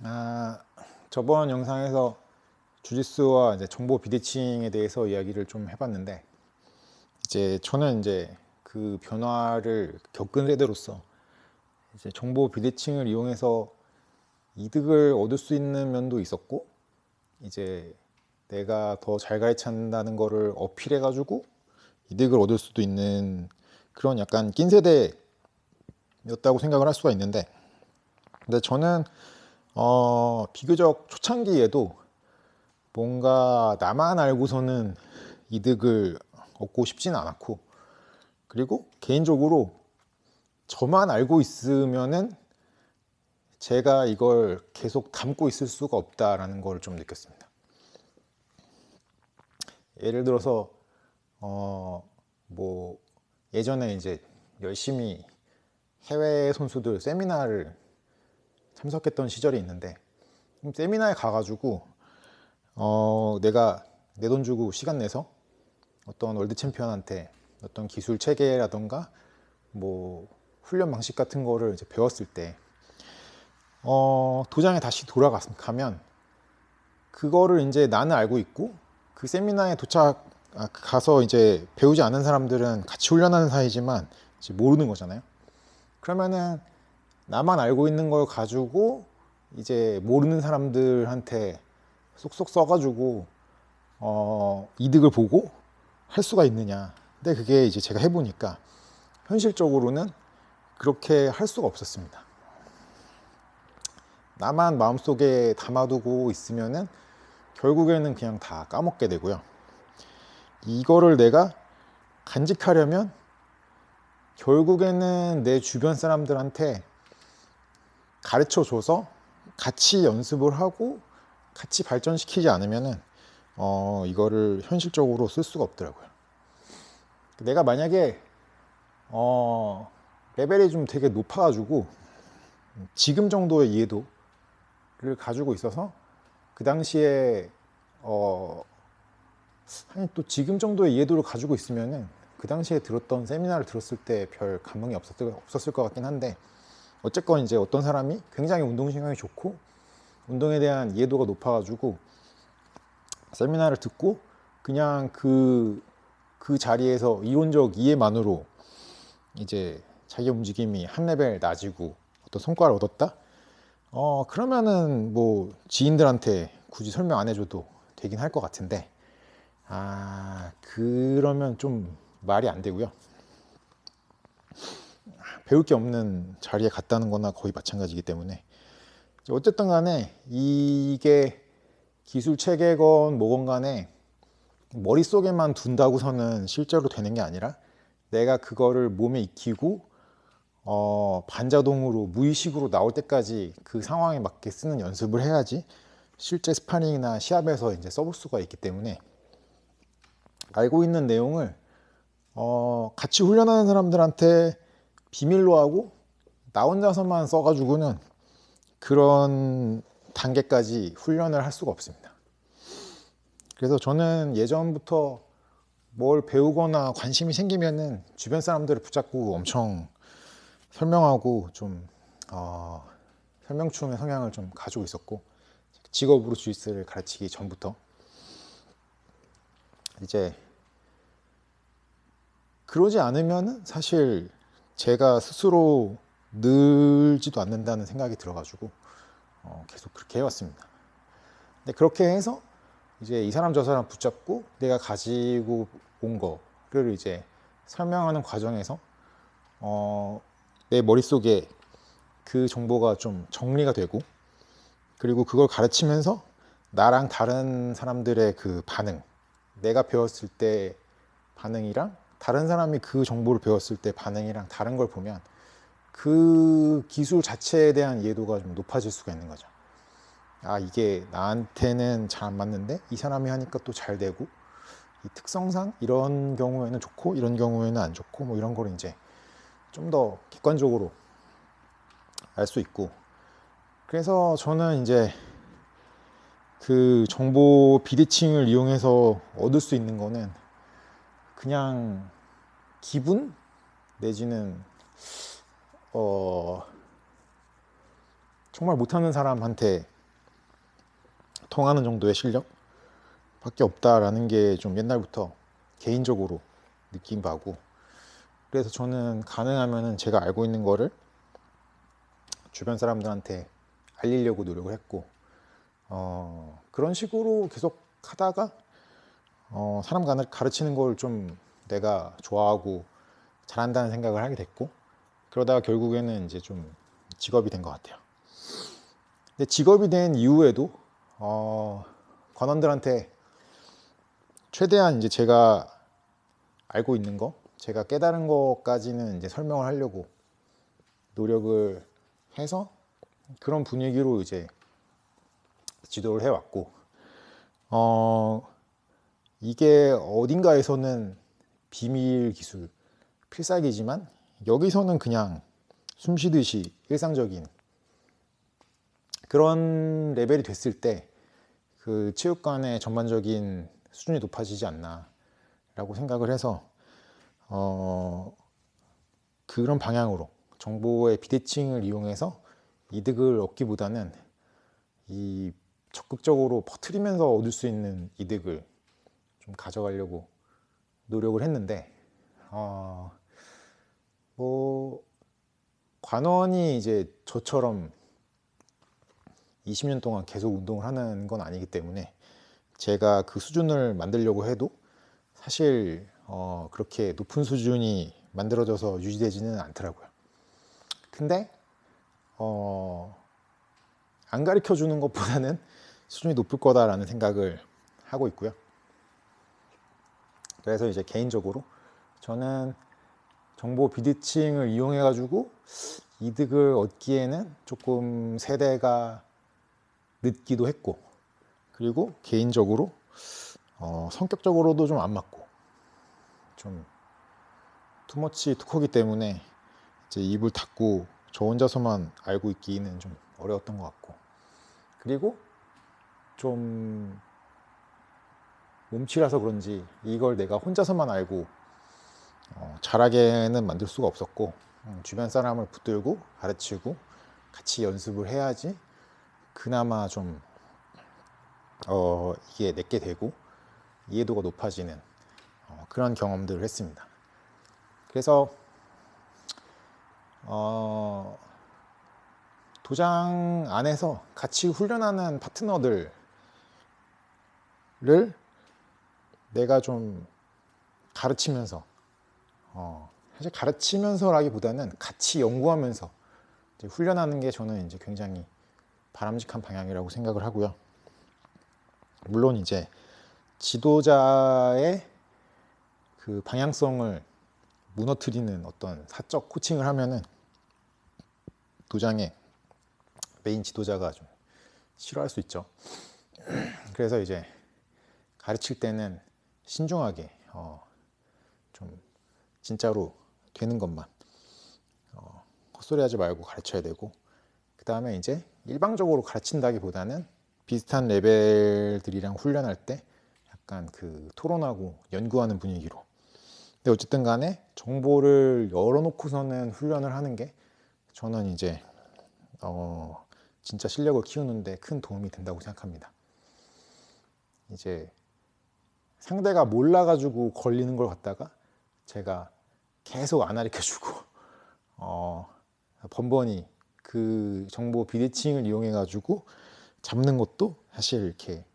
아, 저번 영상에서 주짓수와 이제 정보 비대칭에 대해서 이야기를 좀 해봤는데, 이제 저는 이제 그 변화를 겪은 세대로서 이제 정보 비대칭을 이용해서 이득을 얻을 수 있는 면도 있었고, 이제 내가 더 잘 가르친다는 거를 어필해가지고 이득을 얻을 수도 있는 그런 약간 낀 세대였다고 생각을 할 수가 있는데, 근데 저는 비교적 초창기에도 뭔가 나만 알고서는 이득을 얻고 싶지는 않았고, 그리고 개인적으로 저만 알고 있으면은 제가 이걸 계속 담고 있을 수가 없다라는 걸 좀 느꼈습니다. 예를 들어서 뭐 예전에 이제 열심히 해외 선수들 세미나를 참석했던 시절이 있는데, 세미나에 가가지고 내가 내 돈 주고 시간 내서 어떤 월드 챔피언한테 어떤 기술 체계라던가 뭐 훈련 방식 같은 거를 이제 배웠을 때 도장에 다시 돌아가면 그거를 이제 나는 알고 있고, 그 세미나에 가서 이제 배우지 않은 사람들은 같이 훈련하는 사이지만 이제 모르는 거잖아요. 그러면은 나만 알고 있는 걸 가지고 이제 모르는 사람들한테 쏙쏙 써가지고 이득을 보고 할 수가 있느냐. 근데 그게 이제 제가 해보니까 현실적으로는 그렇게 할 수가 없었습니다. 나만 마음속에 담아두고 있으면은 결국에는 그냥 다 까먹게 되고요. 이거를 내가 간직하려면 결국에는 내 주변 사람들한테 가르쳐 줘서 같이 연습을 하고 같이 발전시키지 않으면은 이거를 현실적으로 쓸 수가 없더라고요. 내가 만약에 레벨이 좀 되게 높아가지고 지금 정도의 이해도를 가지고 있어서 그 당시에 아니 또 지금 정도의 이해도를 가지고 있으면은 그 당시에 들었던 세미나를 들었을 때 별 감흥이 없었을 것 같긴 한데, 어쨌건 이제 어떤 사람이 굉장히 운동신경이 좋고 운동에 대한 이해도가 높아가지고 세미나를 듣고 그냥 그 자리에서 이론적 이해만으로 이제 자기 움직임이 한 레벨 낮아지고 어떤 성과를 얻었다? 그러면은 뭐 지인들한테 굳이 설명 안 해줘도 되긴 할 것 같은데, 그러면 좀 말이 안 되고요. 배울 게 없는 자리에 갔다는 거나 거의 마찬가지이기 때문에, 어쨌든 간에 이게 기술 체계건 뭐건 간에 머릿속에만 둔다고서는 실제로 되는 게 아니라 내가 그거를 몸에 익히고 반자동으로 무의식으로 나올 때까지 그 상황에 맞게 쓰는 연습을 해야지 실제 스파링이나 시합에서 이제 써볼 수가 있기 때문에, 알고 있는 내용을 같이 훈련하는 사람들한테 비밀로 하고 나 혼자서만 써가지고는 그런 단계까지 훈련을 할 수가 없습니다. 그래서 저는 예전부터 뭘 배우거나 관심이 생기면은 주변 사람들을 붙잡고 엄청 설명하고 좀 설명충의 성향을 좀 가지고 있었고, 직업으로 주짓수를 가르치기 전부터 이제 그러지 않으면은 사실 제가 스스로 늘지도 않는다는 생각이 들어가지고 계속 그렇게 해왔습니다. 근데 그렇게 해서 이제 이 사람 저 사람 붙잡고 내가 가지고 온 거를 이제 설명하는 과정에서 내 머릿속에 그 정보가 좀 정리가 되고, 그리고 그걸 가르치면서 나랑 다른 사람들의 그 반응, 내가 배웠을 때 반응이랑 다른 사람이 그 정보를 배웠을 때 반응이랑 다른 걸 보면 그 기술 자체에 대한 이해도가 좀 높아질 수가 있는 거죠. 이게 나한테는 잘 안 맞는데 이 사람이 하니까 또 잘 되고, 이 특성상 이런 경우에는 좋고 이런 경우에는 안 좋고 뭐 이런 걸 이제 좀 더 객관적으로 알 수 있고, 그래서 저는 이제 그 정보 비대칭을 이용해서 얻을 수 있는 거는 그냥 기분 내지는 정말 못하는 사람한테 통하는 정도의 실력밖에 없다라는 게 좀 옛날부터 개인적으로 느낀 바고, 그래서 저는 가능하면은 제가 알고 있는 거를 주변 사람들한테 알리려고 노력을 했고, 그런 식으로 계속 하다가 사람 가르치는 걸 좀 내가 좋아하고 잘한다는 생각을 하게 됐고, 그러다가 결국에는 이제 좀 직업이 된 것 같아요. 근데 직업이 된 이후에도 관원들한테 최대한 이제 제가 알고 있는 거, 제가 깨달은 것까지는 이제 설명을 하려고 노력을 해서 그런 분위기로 이제 지도를 해왔고, 이게 어딘가에서는 비밀 기술, 필살기지만 여기서는 그냥 숨 쉬듯이 일상적인 그런 레벨이 됐을 때 그 체육관의 전반적인 수준이 높아지지 않나 라고 생각을 해서 그런 방향으로 정보의 비대칭을 이용해서 이득을 얻기보다는 이 적극적으로 퍼뜨리면서 얻을 수 있는 이득을 좀 가져가려고 노력을 했는데, 뭐 관원이 이제 저처럼 20년 동안 계속 운동을 하는 건 아니기 때문에 제가 그 수준을 만들려고 해도 사실 그렇게 높은 수준이 만들어져서 유지되지는 않더라고요. 근데 안 가르쳐 주는 것보다는 수준이 높을 거다라는 생각을 하고 있고요. 그래서 이제 개인적으로 저는 정보 비대칭을 이용해 가지고 이득을 얻기에는 조금 세대가 늦기도 했고, 그리고 개인적으로 성격적으로도 좀 안 맞고, 좀 투머치 투커기 때문에 이제 입을 닫고 저 혼자서만 알고 있기는 좀 어려웠던 것 같고, 그리고 좀 몸치라서 그런지 이걸 내가 혼자서만 알고 잘하게는 만들 수가 없었고, 주변 사람을 붙들고 가르치고 같이 연습을 해야지 그나마 좀 이게 내게 되고 이해도가 높아지는 그런 경험들을 했습니다. 그래서 도장 안에서 같이 훈련하는 파트너들을 내가 좀 가르치면서, 사실 가르치면서라기보다는 같이 연구하면서 이제 훈련하는 게 저는 이제 굉장히 바람직한 방향이라고 생각을 하고요. 물론 이제 지도자의 그 방향성을 무너뜨리는 어떤 사적 코칭을 하면은 도장의 메인 지도자가 좀 싫어할 수 있죠. 그래서 이제 가르칠 때는 신중하게 좀 진짜로 되는 것만 헛소리하지 말고 가르쳐야 되고, 그 다음에 이제 일방적으로 가르친다기보다는 비슷한 레벨들이랑 훈련할 때 약간 그 토론하고 연구하는 분위기로. 근데 어쨌든 간에 정보를 열어놓고서는 훈련을 하는 게 저는 이제 진짜 실력을 키우는데 큰 도움이 된다고 생각합니다. 이제 상대가 몰라가지고 걸리는 걸 갖다가 제가 계속 안 가르쳐주고 번번이 그 정보 비대칭을 이용해가지고 잡는 것도 사실 이렇게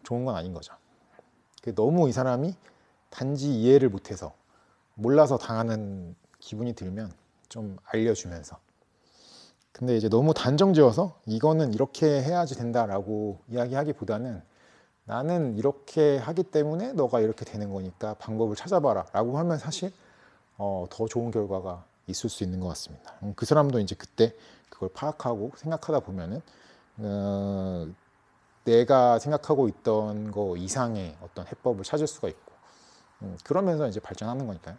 좋은 건 아닌 거죠. 너무 이 사람이 단지 이해를 못해서 몰라서 당하는 기분이 들면 좀 알려주면서, 근데 이제 너무 단정지어서 이거는 이렇게 해야지 된다라고 이야기하기보다는 나는 이렇게 하기 때문에 너가 이렇게 되는 거니까 방법을 찾아봐라 라고 하면 사실 더 좋은 결과가 있을 수 있는 것 같습니다. 그 사람도 이제 그때 그걸 파악하고 생각하다 보면은 내가 생각하고 있던 거 이상의 어떤 해법을 찾을 수가 있고, 그러면서 이제 발전하는 거니까요.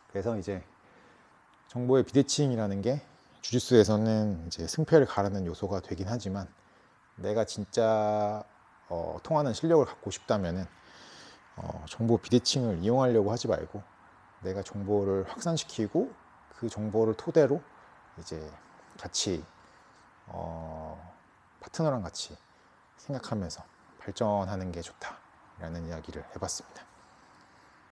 그래서 이제 정보의 비대칭이라는 게 주짓수에서는 이제 승패를 가르는 요소가 되긴 하지만, 내가 진짜 통하는 실력을 갖고 싶다면은 정보 비대칭을 이용하려고 하지 말고 내가 정보를 확산시키고 그 정보를 토대로 이제 같이 파트너랑 같이 생각하면서 발전하는 게 좋다라는 이야기를 해봤습니다.